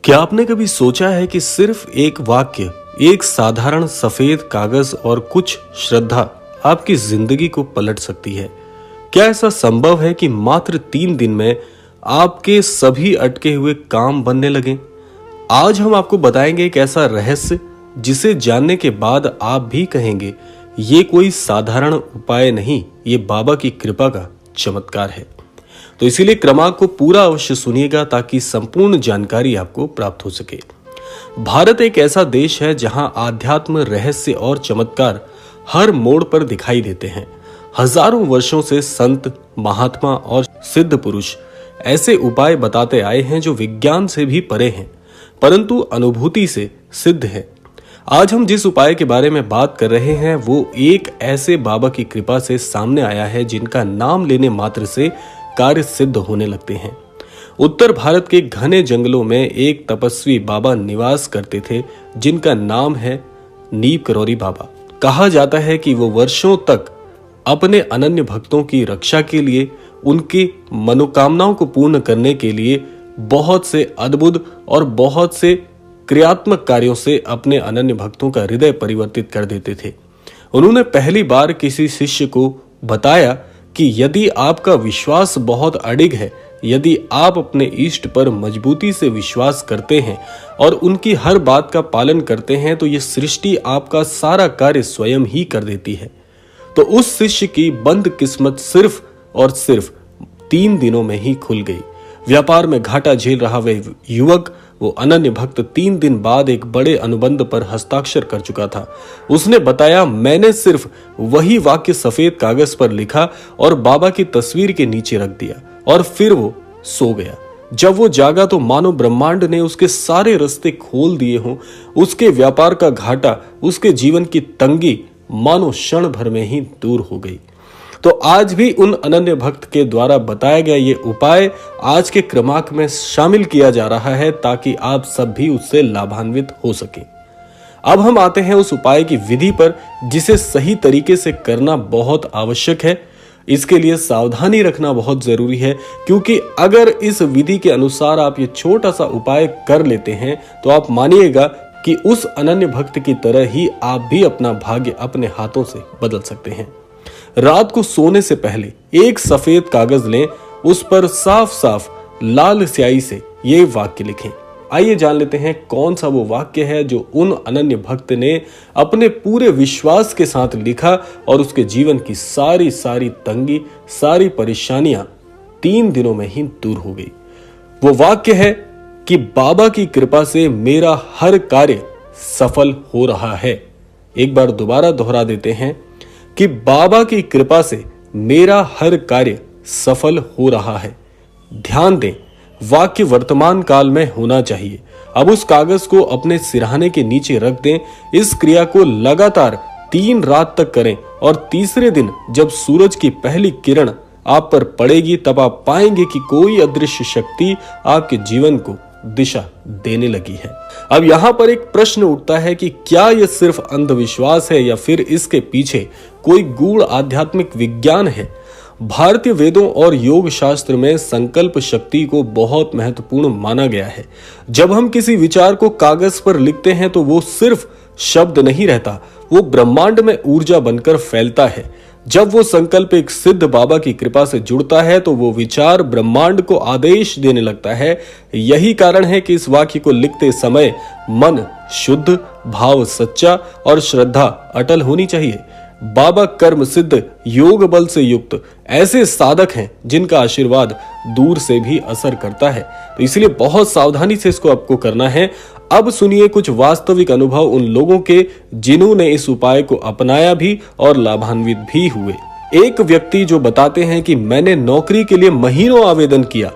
क्या आपने कभी सोचा है कि सिर्फ एक वाक्य, एक साधारण सफेद कागज और कुछ श्रद्धा आपकी जिंदगी को पलट सकती है? क्या ऐसा संभव है कि मात्र 3 दिन में आपके सभी अटके हुए काम बनने लगे? आज हम आपको बताएंगे एक ऐसा रहस्य जिसे जानने के बाद आप भी कहेंगे ये कोई साधारण उपाय नहीं, ये बाबा की कृपा का चमत्कार है। तो इसीलिए क्रमांक को पूरा अवश्य सुनिएगा ताकि संपूर्ण जानकारी आपको प्राप्त हो सके। भारत एक ऐसा देश है जहां आध्यात्म, रहस्य और चमत्कार हर मोड़ पर दिखाई देते हैं। हजारों वर्षों से संत, महात्मा और सिद्ध पुरुष ऐसे उपाय बताते आए हैं जो विज्ञान से भी परे हैं, परंतु अनुभूति से सिद्ध है। आज हम जिस उपाय के बारे में बात कर रहे हैं वो एक ऐसे बाबा की कृपा से सामने आया है जिनका नाम लेने मात्र से कार्य सिद्ध होने लगते हैं। उत्तर भारत के घने जंगलों में एक तपस्वी बाबा निवास करते थे जिनका नाम है नीम करौरी बाबा। कहा जाता है कि वो वर्षों तक अपने अनन्य भक्तों की रक्षा के लिए, उनकी मनोकामनाओं को पूर्ण करने के लिए बहुत से अद्भुत और बहुत से क्रियात्मक कार्यों से अपने अनन्य भक्तों का हृदय परिवर्तित कर देते थे। उन्होंने पहली बार किसी शिष्य को बताया कि यदि आपका विश्वास बहुत अडिग है, यदि आप अपने इष्ट पर मजबूती से विश्वास करते हैं और उनकी हर बात का पालन करते हैं तो ये सृष्टि आपका सारा कार्य स्वयं ही कर देती है। तो उस शिष्य की बंद किस्मत सिर्फ और सिर्फ 3 दिनों में ही खुल गई। व्यापार में घाटा झेल रहा वह युवक, वो अनन्य भक्त 3 दिन बाद एक बड़े अनुबंध पर हस्ताक्षर कर चुका था। उसने बताया, मैंने सिर्फ वही वाक्य सफेद कागज पर लिखा और बाबा की तस्वीर के नीचे रख दिया और फिर वो सो गया। जब वो जागा तो मानो ब्रह्मांड ने उसके सारे रास्ते खोल दिए हों। उसके व्यापार का घाटा, उसके जीवन की तंगी मानो क्षण भर में ही दूर हो गई। तो आज भी उन अनन्य भक्त के द्वारा बताया गया ये उपाय आज के क्रमांक में शामिल किया जा रहा है ताकि आप सब भी उससे लाभान्वित हो सके। अब हम आते हैं उस उपाय की विधि पर जिसे सही तरीके से करना बहुत आवश्यक है। इसके लिए सावधानी रखना बहुत जरूरी है, क्योंकि अगर इस विधि के अनुसार आप ये छोटा सा उपाय कर लेते हैं तो आप मानिएगा कि उस अनन्य भक्त की तरह ही आप भी अपना भाग्य अपने हाथों से बदल सकते हैं। रात को सोने से पहले एक सफेद कागज लें, उस पर साफ साफ लाल स्याही से ये वाक्य लिखें। आइए जान लेते हैं कौन सा वो वाक्य है जो उन अनन्य भक्त ने अपने पूरे विश्वास के साथ लिखा और उसके जीवन की सारी तंगी, सारी परेशानियां 3 दिनों में ही दूर हो गई। वो वाक्य है कि बाबा की कृपा से मेरा हर कार्य सफल हो रहा है। एक बार दोबारा दोहरा देते हैं कि बाबा की कृपा से मेरा हर कार्य सफल हो रहा है। ध्यान दें, वाक्य वर्तमान काल में होना चाहिए। अब उस कागज को अपने सिरहाने के नीचे रख दें। इस क्रिया को लगातार 3 रात तक करें और तीसरे दिन जब सूरज की पहली किरण आप पर पड़ेगी तब आप पाएंगे कि कोई अदृश्य शक्ति आपके जीवन को दिशा देने लगी है। अब यहाँ पर एक प्रश्न उठता है कि क्या यह सिर्फ अंधविश्वास है या फिर इसके पीछे कोई गूढ़ आध्यात्मिक विज्ञान है? भारतीय वेदों और योग शास्त्र में संकल्प शक्ति को बहुत महत्वपूर्ण माना गया है। जब हम किसी विचार को कागज पर लिखते हैं तो वो सिर्फ शब्द नहीं रहता, वो ब्रह्मांड में ऊर्जा बनकर फैलता है। जब वो संकल्प एक सिद्ध बाबा की कृपा से जुड़ता है तो वो विचार ब्रह्मांड को आदेश देने लगता है। यही कारण है कि इस वाक्य को लिखते समय मन शुद्ध, भाव सच्चा और श्रद्धा अटल होनी चाहिए। बाबा कर्म सिद्ध, योग बल से युक्त ऐसे साधक हैं जिनका आशीर्वाद दूर से भी असर करता है। तो इसलिए बहुत सावधानी से इसको आपको करना है। अब सुनिए कुछ वास्तविक अनुभव उन लोगों के जिन्होंने इस उपाय को अपनाया भी और लाभान्वित भी हुए। एक व्यक्ति जो बताते हैं कि मैंने नौकरी के लिए महीनों आवेदन किया,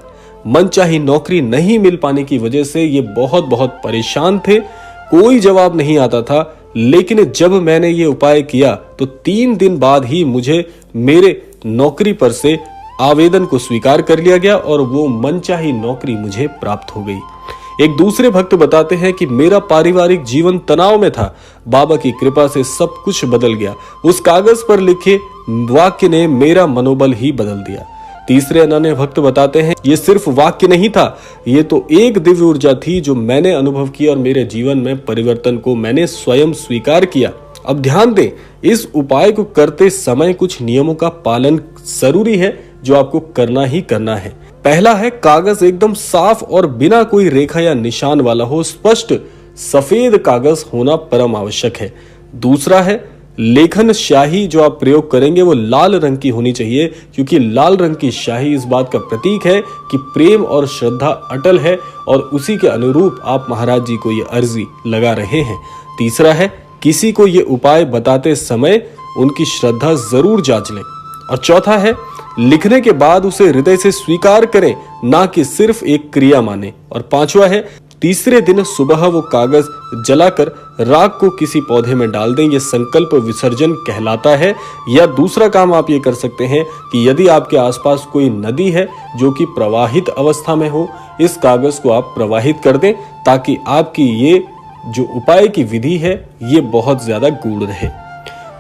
मनचाही नौकरी नहीं मिल पाने की वजह से ये बहुत परेशान थे, कोई जवाब नहीं आता था। लेकिन जब मैंने ये उपाय किया तो 3 दिन बाद ही मुझे मेरे नौकरी पर से आवेदन को स्वीकार कर लिया गया और वो मनचाही नौकरी मुझे प्राप्त हो गई। एक दूसरे भक्त बताते हैं कि मेरा पारिवारिक जीवन तनाव में था, बाबा की कृपा से सब कुछ बदल गया। उस कागज पर लिखे वाक्य ने मेरा मनोबल ही बदल दिया। तीसरे अनन्य भक्त बताते हैं, ये सिर्फ वाक्य नहीं था, ये तो एक दिव्य ऊर्जा थी जो मैंने अनुभव की और मेरे जीवन में परिवर्तन को मैंने स्वयं स्वीकार किया। अब ध्यान दें, इस उपाय को करते समय कुछ नियमों का पालन जरूरी है जो आपको करना ही करना है। पहला है, कागज एकदम साफ और बिना कोई रेखा या निशान वाला हो, स्पष्ट सफेद कागज होना परम आवश्यक है। दूसरा है, लेखन स्याही जो आप प्रयोग करेंगे वो लाल रंग की होनी चाहिए, क्योंकि लाल रंग की स्याही इस बात का प्रतीक है कि प्रेम और श्रद्धा अटल है और उसी के अनुरूप आप महाराज जी को ये अर्जी लगा रहे हैं। तीसरा है, किसी को ये उपाय बताते समय उनकी श्रद्धा जरूर जांच लें। और चौथा है, लिखने के बाद उसे हृदय से स्वीकार करें, ना कि सिर्फ एक क्रिया माने। और पांचवा है, तीसरे दिन सुबह वो कागज जलाकर राख को किसी पौधे में डाल दें। ये संकल्प विसर्जन कहलाता है। या दूसरा काम आप ये कर सकते हैं कि यदि आपके आसपास कोई नदी है जो कि प्रवाहित अवस्था में हो, इस कागज को आप प्रवाहित कर दें ताकि आपकी ये जो उपाय की विधि है ये बहुत ज्यादा गूढ़ रहे।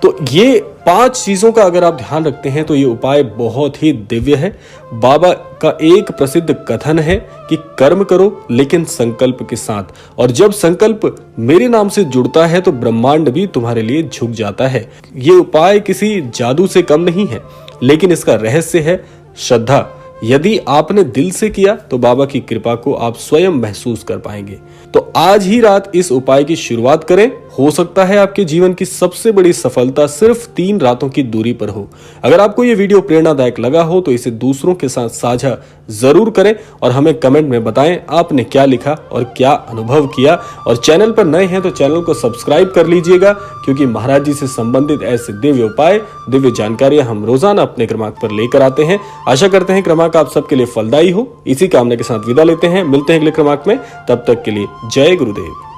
तो ये 5 चीजों का अगर आप ध्यान रखते हैं तो ये उपाय बहुत ही दिव्य है। बाबा का एक प्रसिद्ध कथन है कि कर्म करो लेकिन संकल्प के साथ, और जब संकल्प मेरे नाम से जुड़ता है तो ब्रह्मांड भी तुम्हारे लिए झुक जाता है। ये उपाय किसी जादू से कम नहीं है, लेकिन इसका रहस्य है श्रद्धा। यदि आपने दिल से किया तो बाबा की कृपा को आप स्वयं महसूस कर पाएंगे। तो आज ही रात इस उपाय की शुरुआत करें। हो सकता है आपके जीवन की सबसे बड़ी सफलता सिर्फ 3 रातों की दूरी पर हो। अगर आपको ये वीडियो प्रेरणादायक लगा हो तो इसे दूसरों के साथ साझा जरूर करें और हमें कमेंट में बताएं आपने क्या लिखा और क्या अनुभव किया। और चैनल पर नए हैं तो चैनल को सब्सक्राइब कर लीजिएगा, क्योंकि महाराज जी से संबंधित ऐसे दिव्य उपाय, दिव्य जानकारियां हम रोजाना अपने क्रमांक पर लेकर आते हैं। आशा करते हैं क्रमांक आप सबके लिए फलदायी हो। इसी कामना के साथ विदा लेते हैं, मिलते हैं अगले क्रमांक में। तब तक के लिए जय गुरुदेव।